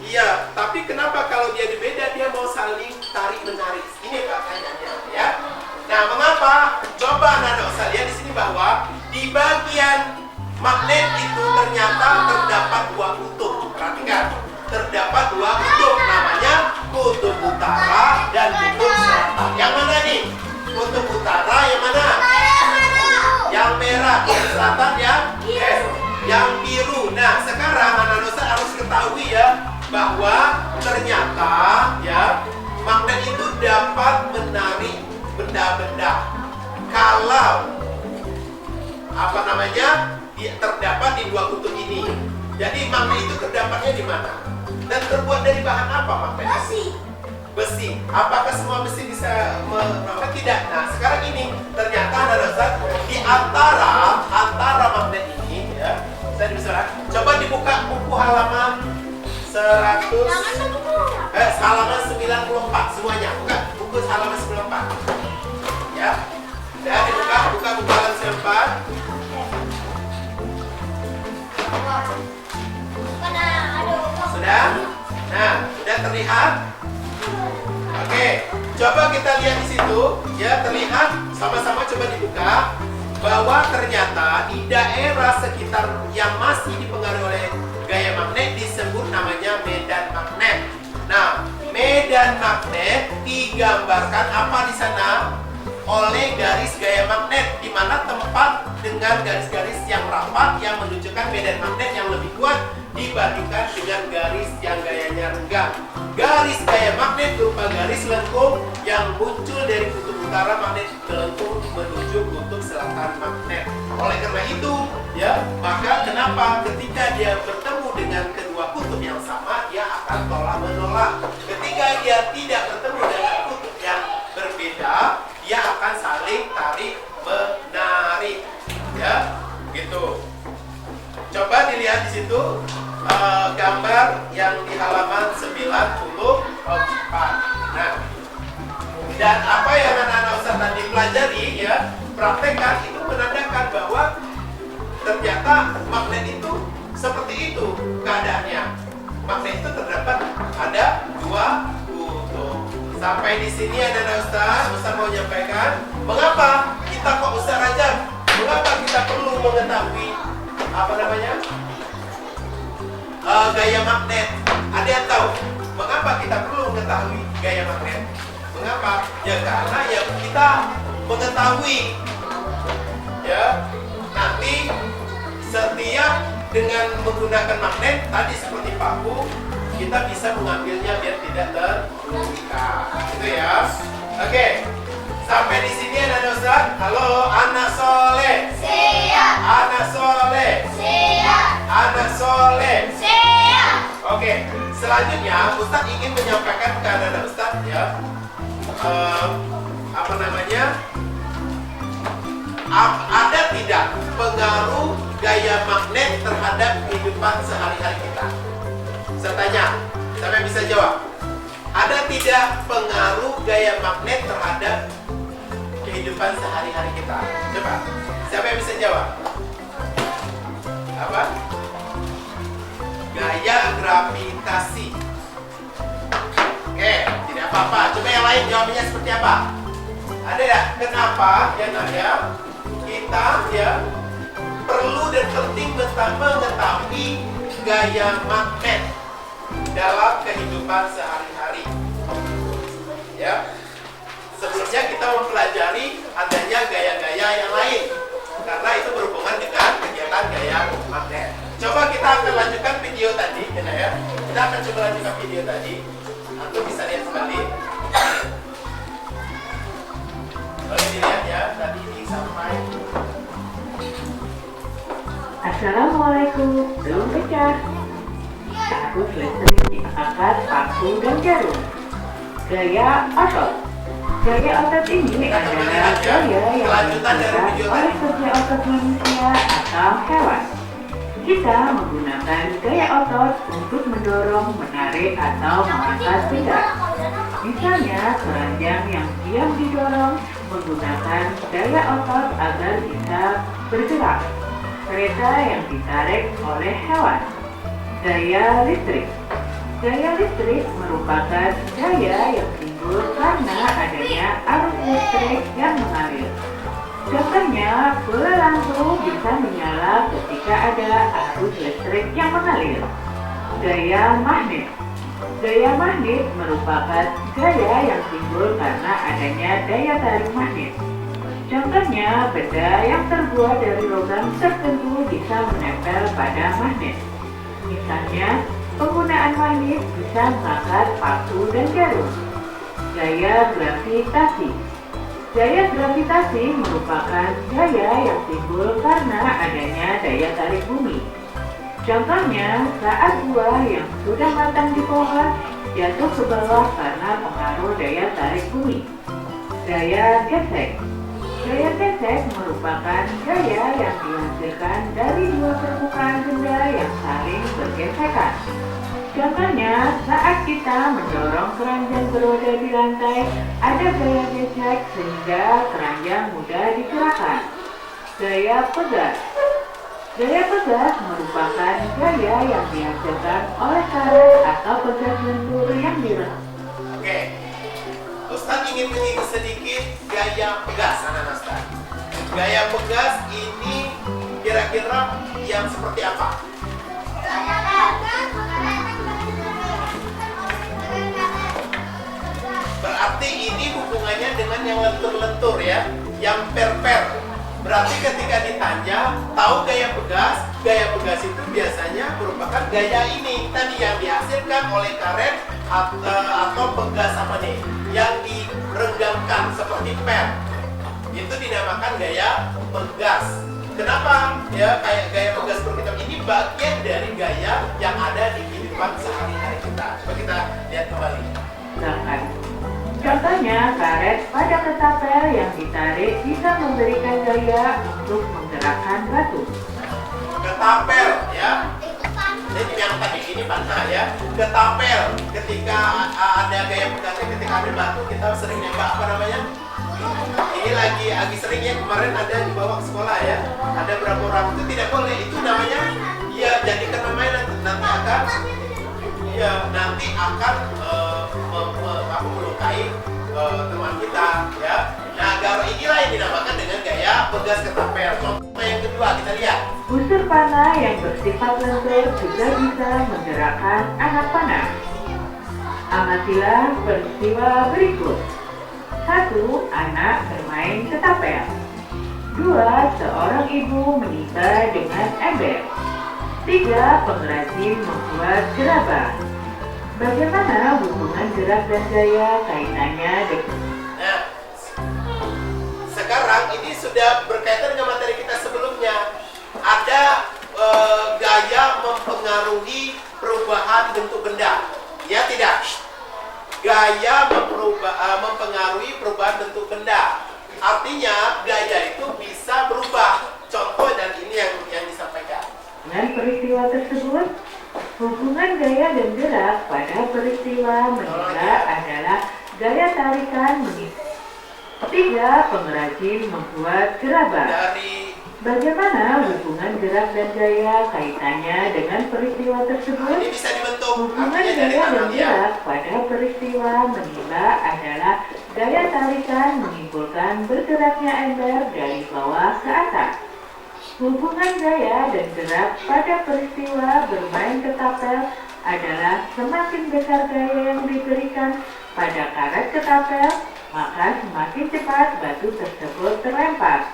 Iya, tapi kenapa kalau dia beda dia mau saling tarik menarik? Ini pertanyaannya ya. Nah, mengapa? Coba anak-anak Ustaz lihat di sini bahwa di bagian magnet itu ternyata terdapat dua kutub. Perhatikan, terdapat dua kutub, namanya kutub utara dan kutub selatan. Yang mana nih? Kutub utara yang mana? Yang merah. Kutub selatan yang biru. Nah, sekarang anak-anak Ustaz harus ketahui ya bahwa ternyata ya magnet itu dapat menarik benda-benda kalau apa namanya terdapat di dua kutub ini. Jadi magnet itu terdapatnya di mana? Dan terbuat dari bahan apa magnet? Besi. Apakah semua besi bisa tidak? Nah, sekarang ini ternyata ada di antara magnet ini ya. Saya bisa coba dibuka buku halaman 94 semuanya. Buka buku halaman 94. Ya. Dan dibuka buku halaman 94. Sudah? Nah, sudah terlihat? Oke, coba kita lihat di situ, ya terlihat sama-sama coba dibuka bahwa ternyata di daerah sekitar yang masih dipengaruhi oleh gaya magnet disebut namanya medan magnet. Nah, medan magnet digambarkan apa di sana? Oleh garis gaya magnet, di mana tempat dengan garis-garis yang rapat yang menunjukkan medan magnet yang lebih kuat dibandingkan dengan garis yang gayanya renggang. Garis gaya magnet berupa garis lengkung yang muncul dari kutub utara magnet melengkung menuju kutub selatan magnet. Oleh karena itu, ya, maka kenapa ketika dia bertemu dengan kedua kutub yang sama, dia akan tolak menolak. Ketika dia tidak bertemu dengan kutub yang berbeda, dia akan saling tarik menarik, ya, gitu. Coba dilihat di situ gambar yang di halaman 94. Nah, dan apa yang anak-anak Ustaz tadi pelajari, ya, praktekkan, itu menandakan bahwa ternyata magnet itu seperti itu keadaannya. Magnet itu terdapat ada dua kutub. Sampai di sini anak-anak Ustaz mau menyampaikan mengapa kita kok Ustaz Rajab, mengapa kita perlu mengetahui apa namanya gaya magnet. Ada yang tahu mengapa kita perlu mengetahui gaya magnet? Mengapa? Ya karena ya kita mengetahui, ya, nanti setiap dengan menggunakan magnet tadi seperti paku, kita bisa mengambilnya biar tidak terluka. Itu ya. Oke. Sampai di sini ada Ustaz. Halo, anak soleh. Siap. Anak soleh. Siap. Anak soleh. Siap. Oke. Selanjutnya Ustaz ingin menyampaikan ke anak Ustaz, ya. Apa namanya? Ada tidak pengaruh gaya magnet terhadap kehidupan sehari-hari kita? Saya tanya, siapa yang bisa jawab? Ada tidak pengaruh gaya magnet terhadap kehidupan sehari-hari kita? Coba, siapa yang bisa jawab? Apa? Gaya gravitasi. Oke, tidak apa-apa. Coba yang lain jawabnya seperti apa? Ada ya? Kenapa ya Naya? Kita ya perlu dan penting mengetahui gaya magnet dalam kehidupan sehari-hari. Ya. Sebelumnya kita mempelajari adanya gaya-gaya yang lain karena itu berhubungan dengan kegiatan gaya magnet. Coba kita akan lanjutkan video tadi, ya. Kita akan coba lanjutkan video tadi. Antum bisa lihat kembali. Boleh dilihat ya, tadi sampai. Assalamualaikum, belum pecah. Arus listrik diangkat paku dan jarum. Gaya otot. Gaya otot ini adalah gaya yang dilakukan oleh kerja otot manusia atau hewan. Kita menggunakan gaya otot untuk mendorong, menarik, atau mengangkat benda. Misalnya, keranjang yang diam didorong menggunakan gaya otot agar bisa bergerak. Kereta yang ditarik oleh hewan. Gaya listrik. Gaya listrik merupakan gaya yang timbul karena adanya arus listrik yang mengalir. Contohnya, bola lampu bisa menyala ketika ada arus listrik yang mengalir. Gaya magnet. Gaya magnet merupakan gaya yang timbul karena adanya daya tarik magnet. Contohnya, benda yang terbuat dari logam tertentu bisa menempel pada magnet. Misalnya, penggunaan magnet bisa mengangkat paku dan jarum. Gaya gravitasi. Gaya gravitasi merupakan gaya yang timbul karena adanya daya tarik bumi. Contohnya, saat buah yang sudah matang di pohon jatuh ke bawah karena pengaruh daya tarik bumi. Gaya gesek. Gaya gesek merupakan gaya yang dihasilkan dari dua permukaan benda yang saling bergesekan. Contohnya, saat kita mendorong keranjang beroda di lantai, ada gaya gesek sehingga keranjang mudah digerakkan. Gaya pegas. Gaya pegas merupakan gaya yang dihasilkan oleh karet atau pegas lentur yang direm. Oke. Ustaz ingin menyinggung sedikit gaya pegas, anak Ustaz. Gaya pegas ini kira-kira yang seperti apa? Berarti ini hubungannya dengan yang lentur-lentur ya, yang per-per. Berarti ketika ditanya, tahu gaya pegas? Gaya pegas itu biasanya merupakan gaya ini tadi yang dihasilkan oleh karet atau pegas apa nih? Yang direnggangkan seperti pen. Itu dinamakan gaya pegas. Kenapa? Ya kayak gaya pegas seperti ini bagian dari gaya yang ada di kehidupan sehari-hari kita. Coba kita lihat kembali. Silakan. Contohnya, karet pada ketapel yang ditarik bisa memberikan gaya untuk menggerakkan batu. Ketapel ya. Jadi yang tadi ini panah ya. Ketapel ketika ada gaya pegasnya ketika ambil batu kita sering nembak apa namanya? Ini lagi sering ya, kemarin ada di bawah sekolah ya. Ada berapa orang itu tidak boleh, itu namanya ya jadikan namanya nanti akan melukai teman kita ya. Nah, gaya inilah yang dinamakan dengan gaya pegas ketapel. Contoh yang kedua kita lihat. Busur panah yang bersifat lentur juga bisa menggerakkan anak panah. Amatilah peristiwa berikut. 1. Anak bermain ketapel. 2. Seorang ibu menikah dengan ember. 3. Pengrajin membuat gerabah. Bagaimana hubungan gerak dan gaya kaitannya dengan... Nah, sekarang ini sudah berkaitan dengan materi kita sebelumnya. Ada gaya mempengaruhi perubahan bentuk benda. Ya tidak? Gaya mempengaruhi perubahan bentuk benda. Artinya gaya itu bisa berubah. Contoh dan ini yang disampaikan. Dengan peristiwa tersebut, hubungan gaya dan gerak pada peristiwa meninggal adalah gaya tarikan mengikat. 3. Pengrajin membuat gerabah. Bagaimana hubungan gerak dan gaya kaitannya dengan peristiwa tersebut? Ini bisa dibentuk. Hubungan gaya dan gerak pada peristiwa menimba adalah gaya tarikan menyimpulkan bergeraknya ember dari bawah ke atas. Hubungan gaya dan gerak pada peristiwa bermain ketapel adalah semakin besar gaya yang diberikan pada karet ketapel, maka semakin cepat batu tersebut terlempar.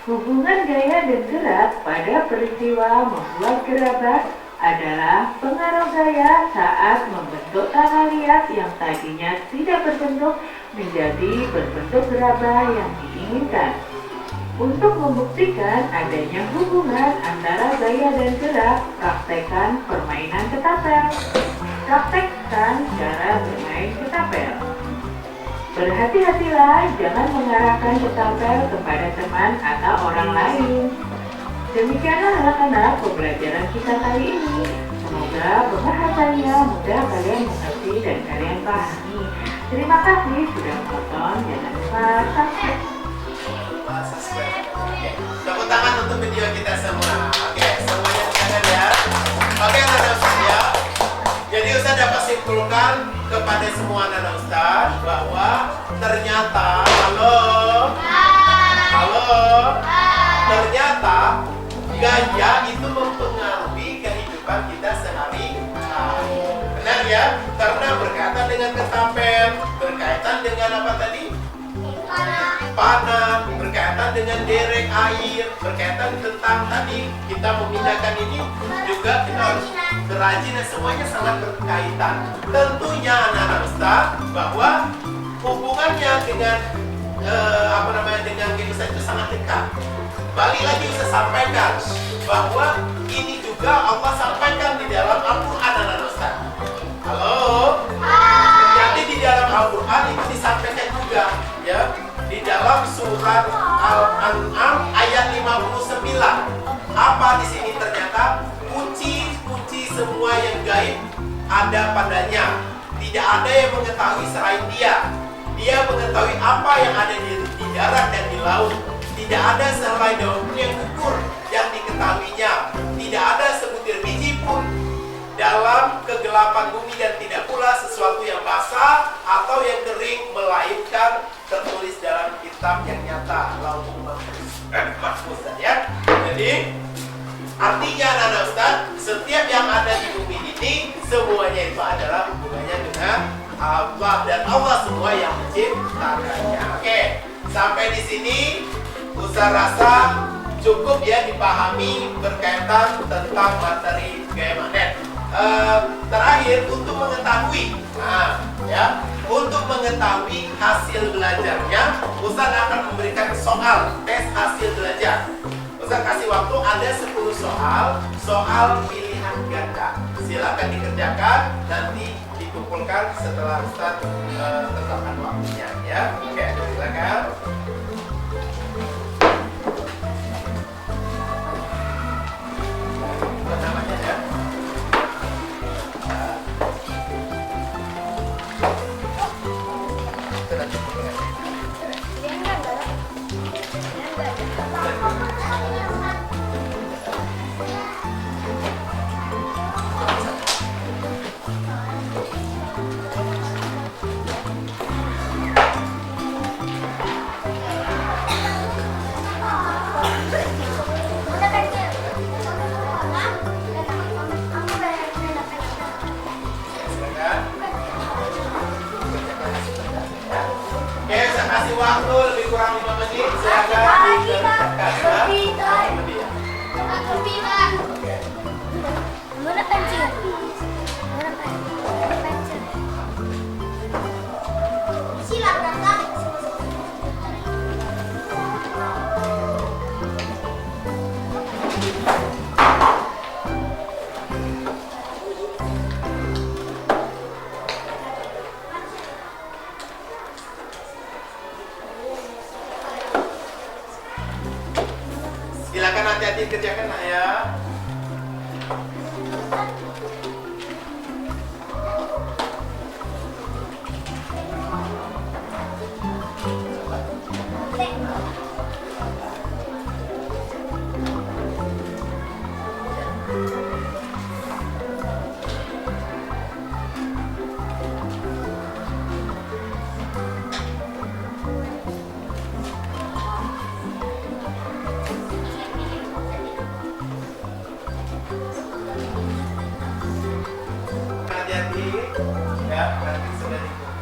Hubungan gaya dan gerak pada peristiwa membuat gerabah adalah pengaruh gaya saat membentuk tanah liat yang tadinya tidak berbentuk menjadi berbentuk gerabah yang diinginkan. Untuk membuktikan adanya hubungan antara gaya dan gerak, praktekkan permainan ketapel. Praktekkan cara bermain ketapel. Berhati-hatilah jangan mengarahkan ketapel kepada teman atau orang lain. Demikianlah anak-anak pembelajaran kita kali ini. Semoga pembahasannya mudah kalian mengerti dan kalian pahami. Terima kasih sudah menonton. Jangan lupa subscribe. Tepuk tangan untuk video kita semua. Oke, semuanya jangan ya. Oke, anak Ustaz ya. Jadi Ustaz dapat simpulkan kepada semua anak Ustaz bahwa ternyata ternyata gaya itu mempengaruhi kehidupan kita sehari-hari. Benar ya? Karena berkaitan dengan ketapel, berkaitan dengan apa tadi? Panah, berkaitan dengan derek air, berkaitan tentang tadi kita memindahkan ini juga kita harus berajin dan semuanya sangat berkaitan. Tentunya anak-anak Ustaz bahwa hubungannya dengan dengan kehidupan itu sangat dekat. Balik lagi Ustaz sampaikan bahwa ini juga Allah sampaikan di dalam Al-Quran anak-anak Ustaz. Halo? Jadi di dalam Al-Quran itu disampaikan juga ya. Di dalam surat Al-An'am ayat 59. Apa di sini ternyata kunci semua yang gaib ada padanya. Tidak ada yang mengetahui selain Dia. Dia mengetahui apa yang ada di darat dan di laut. Tidak ada selain daun yang gugur yang diketahuinya. Tidak ada sebutir biji pun dalam kegelapan bumi dan tidak pula sesuatu yang basah atau yang kering melainkan tertulis dalam kitab yang nyata Lauhul Mahfuz ya. Jadi artinya anak Ustaz, setiap yang ada di bumi ini semuanya itu adalah hubungannya dengan Allah dan Allah semua yang menciptakannya. Oke, sampai di sini Ustaz rasa cukup ya dipahami berkaitan tentang materi gaya magnet. Terakhir untuk mengetahui, untuk mengetahui hasil belajarnya, Ustaz akan memberikan soal tes hasil belajar. Ustaz kasih waktu ada 10 soal pilihan ganda. Silakan dikerjakan, nanti dikumpulkan setelah Ustaz tetapkan waktunya ya. Oke, silakan. Namanya ya. Oke, saya kasih waktu lebih kurang 5 menit. Silakan dikerjakan ya. Oke. Mana pensil? Mana pensil? Silakan Kak. Silakan hati-hati kerjakan nak ya. Hati-hati ya, nanti sudah dikumpulkan.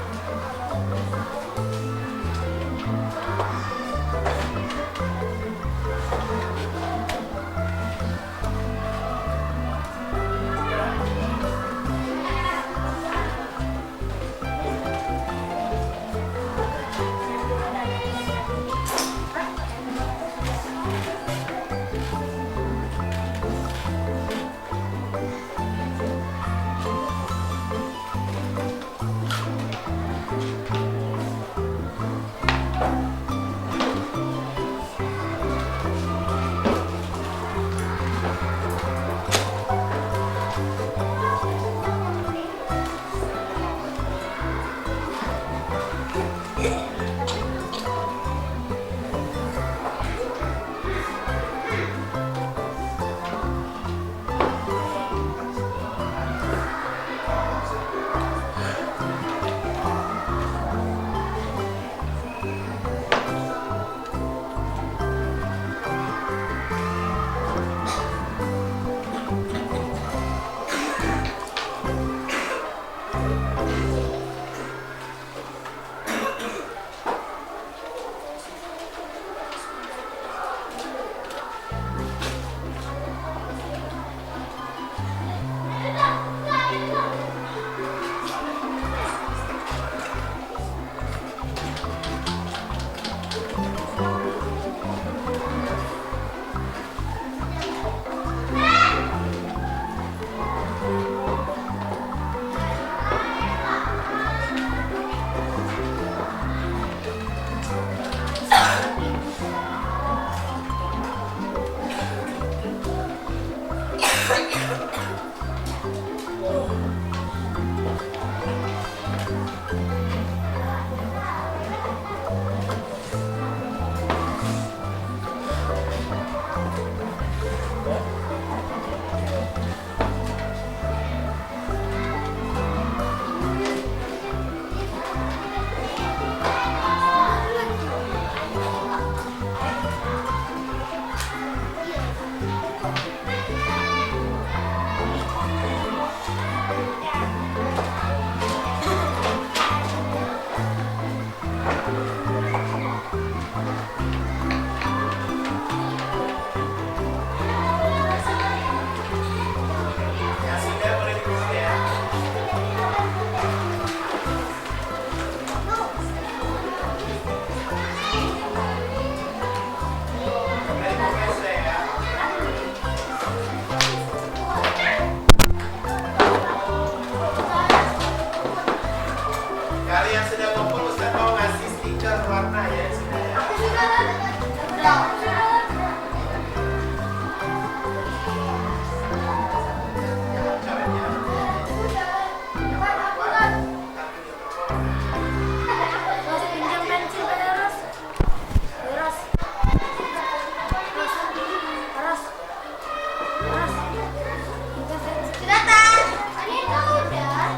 Kelihatan. Ini tuh udah.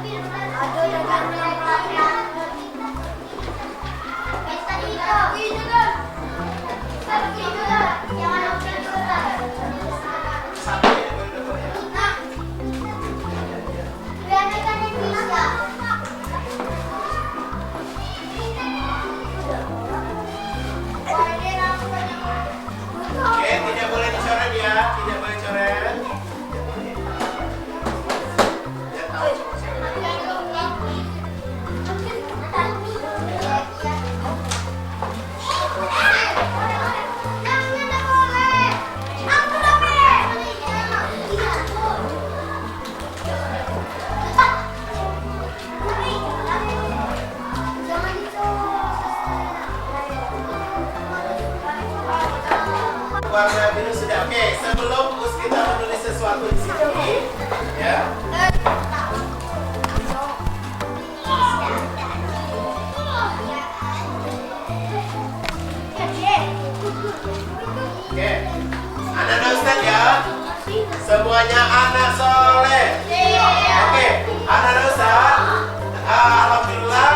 Aduh, udah pelan-pelan. Tadi itu. Itu kan. Tapi itu lah. Jangan lupa itu lah. Satu ya, boleh ya. Nah. Kelihatan kan yang bisa. Oke, tidak boleh dicoret ya, tidak boleh coret. Ya tahu siapa. Warna biru sudah. Oke, sebelum kita menulis sesuatu di sini, ya. Oke, anak-anak Ustaz ya. Semuanya anak soleh. Oke, anak-anak Ustaz. Alhamdulillah,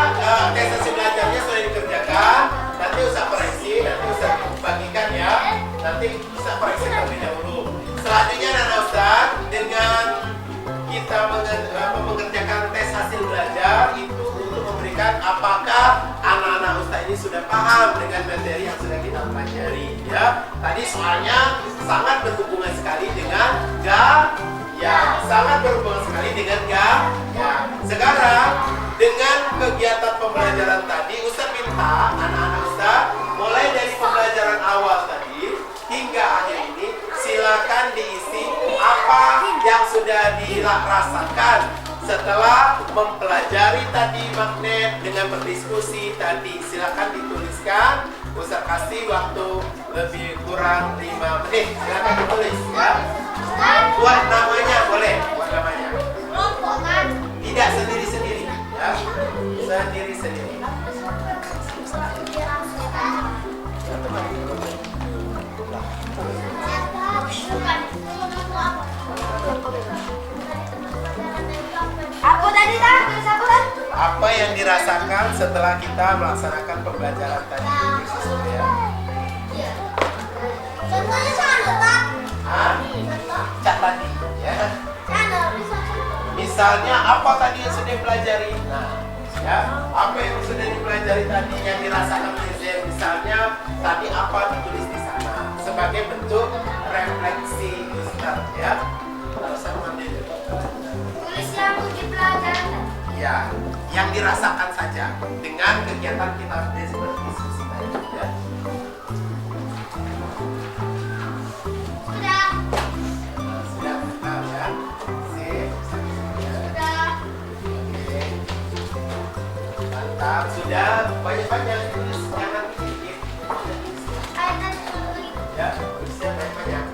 tes hasil belajarnya sudah dikerjakan. Nanti Ustaz koreksi, nanti Ustaz bagikan ya. Nanti Ustaz koreksi terlebih dahulu. Selanjutnya anak-anak Ustaz, dengan kita mengerjakan tes hasil belajar itu untuk memberikan apakah anak-anak Ustaz ini sudah paham dengan materi yang sudah kita pelajari ya. Tadi soalnya sangat berhubungan sekali dengan ya, sangat berhubungan sekali dengan ya. Sekarang dengan kegiatan pembelajaran tadi Ustaz minta anak-anak Ustaz mulai dari pembelajaran awal tadi hingga akhir ini silakan diisi apa yang sudah dirasakan setelah mempelajari tadi magnet dengan berdiskusi tadi. Silakan dituliskan. Ustaz kasih waktu lebih kurang 5 menit. Silakan ditulis ya. Buat namanya boleh, buat namanya. Tidak sendiri-sendiri ya. Sendiri-sendiri. Aku tadi tulis aku kan? Apa yang dirasakan setelah kita melaksanakan pembelajaran tadi? Ya. Contohnya sana, Pak. Cat tadi ya. Sana, bisa. Misalnya apa tadi yang sudah dipelajari? Nah, ya, apa yang sudah dipelajari tadi yang dirasakan misalnya tadi apa ditulis di sana sebagai bentuk refleksi Ustaz ya. Kalau saya mengambil Tulis yang dipelajari. ya, yang dirasakan saja dengan kegiatan kita berdiskusi tadi ya. Sudah. Sudah paham ya? Sip. Sudah. Oke. Mantap, sudah banyak-banyak tulis, jangan dikit. Ayat tulis. Ya, tulisnya banyak-banyak.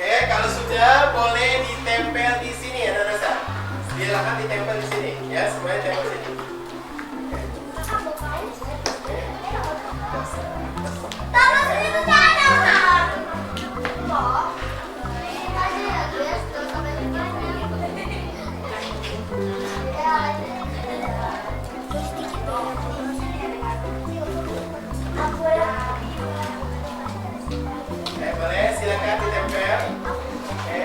Oke, kalau sudah boleh ditempel di sini ya, Nana. Silakan ditempel di sini ya, semuanya tempel di sini. Taruh sini tuh jangan. Kok? Ini aja ya, guys. Gak sampai di mana. Ya, sedikit dong. Aku ya. Oke, boleh silakan ditempel. Oke.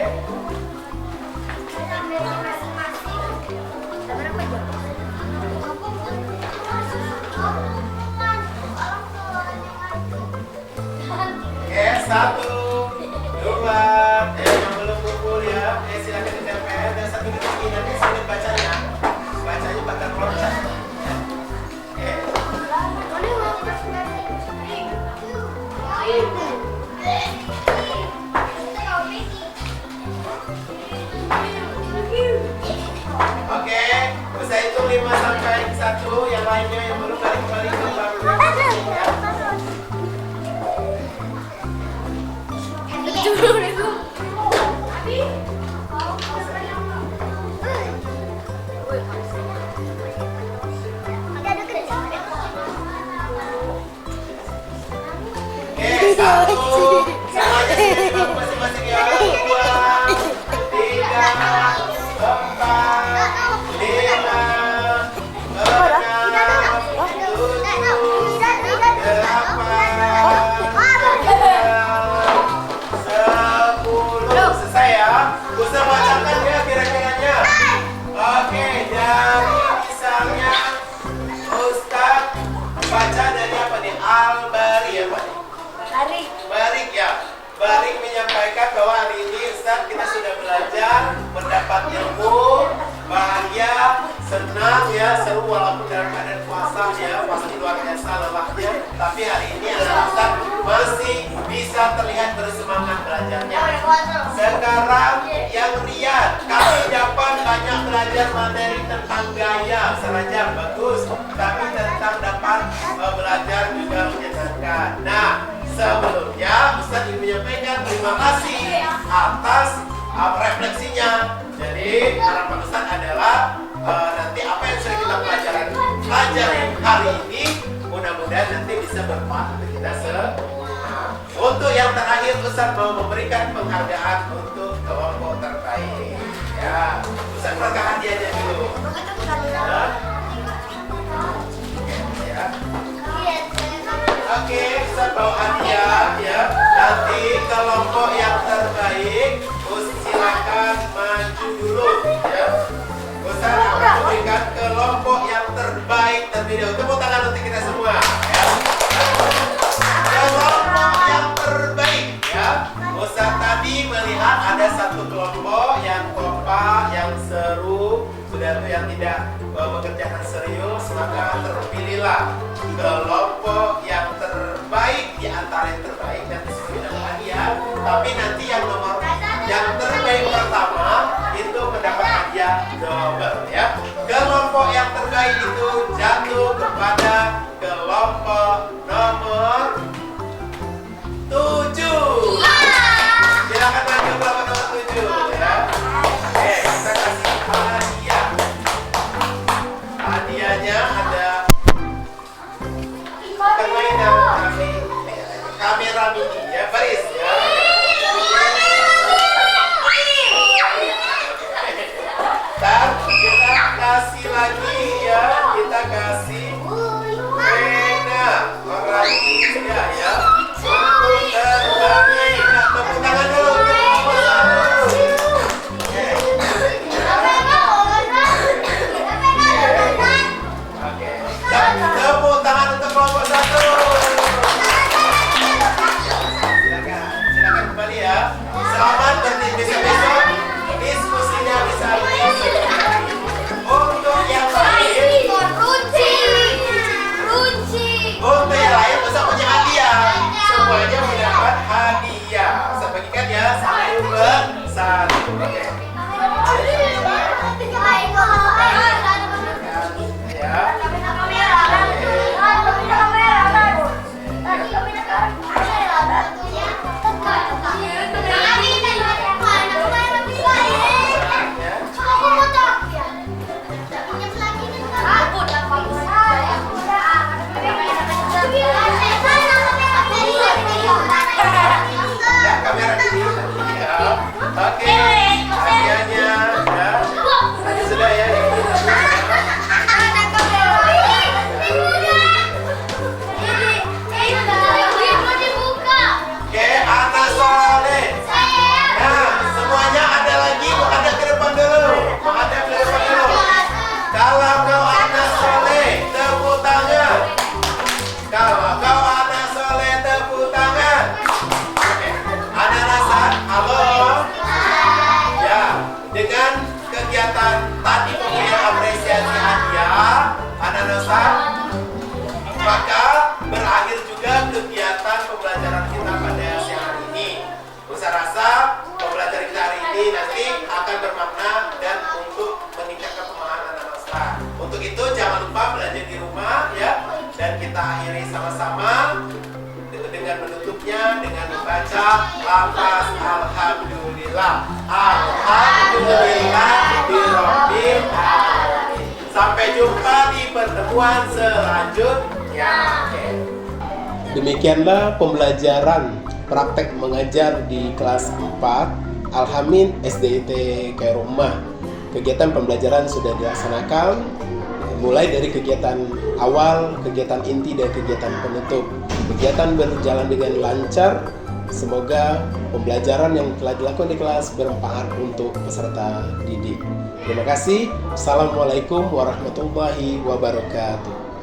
Sampai masing-masing. Ada berapa jam? Oke, 1, 2, yang belum kumpul ya. Silakan ditempel dan 1 detik lagi nanti sulit bacanya. Bacanya bakal loncat. Ya. Oke. Boleh mau Saya hitung 5 sampai 1. Yang lainnya yang belum balik kembali ke bangunan. Ya. Oke, 1. Semuanya sini masing-masing ya. 2, 3, 4, 5, 10. Selesai ya. Bisa bacakan ya kira-kiranya. Oke, dari misalnya Ustadz baca dari apa nih? Al-Bari ya Pak? Barik ya. Barik menyampaikan bahwa hari ini Ustadz kita sudah belajar, mendapat ilmu, bahagia, senang ya, seru walaupun dalam keadaan puasa ya, pasti luar biasa lelahnya. Tapi hari ini anak Ustadz masih bisa terlihat bersemangat belajarnya. Sekarang yang Rian, kami dapat banyak belajar materi tentang gaya, serajam bagus, tapi tentang dapat belajar juga menyenangkan. Nah, sebelumnya Ustaz ingin menyampaikan terima kasih atas refleksinya. Jadi harapan Ustaz adalah nanti apa yang sudah kita pelajari hari ini mudah-mudahan nanti bisa bermanfaat untuk kita semua. Untuk yang terakhir Ustaz mau memberikan penghargaan untuk kelompok terbaik. Ya, Ustaz berikan hadiahnya dulu. Ya. Oke, Ustaz bawa hadiah ya. Nanti kelompok yang terbaik, silakan maju dulu ya. Ustaz akan memberikan kelompok yang terbaik terlebih dahulu. Tepuk tangan untuk kita semua ya. Kelompok yang terbaik ya. Ustaz tadi melihat ada satu kelompok yang kompak, yang seru, sudah yang tidak mengerjakan serius, maka terpilihlah kelompok yang terbaik di antara yang terbaik dan disebut dalam hadiah. Tapi nanti yang terbaik pertama itu mendapat hadiah double ya. Kelompok yang terbaik itu jatuh kepada kelompok nomor 7. Silakan maju kelompok nomor 7 ya. Oke, kita kasih hadiah. Hadiahnya ada permainan kamera mini ya, baris ya. Dan kita kasih lagi ya, kita kasih pena warna India ya. Untuk terbagi. Nah, tepuk tangan dulu. Oke. Dan tepuk tangan untuk kelompok 1. Silakan kembali ya. Selamat besok diskusinya bisa lebih. Untuk yang lain, untuk yang lain bisa punya hadiah. Semuanya mendapat hadiah. Saya bagikan ya 1 per 1. Oke. Ya. Ya, kamera di sini ya. Oke. Hadiahnya ya. Sudah ya. Oke, anak soleh. Nah, semuanya ada lagi, menghadap ke depan dulu. Menghadap ke depan dulu. Kalau kau anak soleh, tepuk tangan. Kalau kau anak soleh, tepuk tangan. Oke. Anak Nasan, halo. Ya, dengan kegiatan tadi pemberian apresiasi hadiah, anak Nasan, maka berakhir juga kegiatan pembelajaran kita pada siang hari ini. Saya rasa pembelajaran kita hari ini nanti akan bermakna dan untuk meningkatkan pemahaman anak-anak. kita akhiri sama-sama dengan menutupnya dengan membaca lafaz alhamdulillah. Alhamdulillah birabbil alamin. Sampai jumpa di pertemuan selanjutnya. Demikianlah pembelajaran praktek mengajar di kelas 4 Al-Hamin SDIT Kairumah. Kegiatan pembelajaran sudah dilaksanakan mulai dari kegiatan awal, kegiatan inti, dan kegiatan penutup. Kegiatan berjalan dengan lancar. Semoga pembelajaran yang telah dilakukan di kelas bermanfaat untuk peserta didik. Terima kasih. Assalamualaikum warahmatullahi wabarakatuh.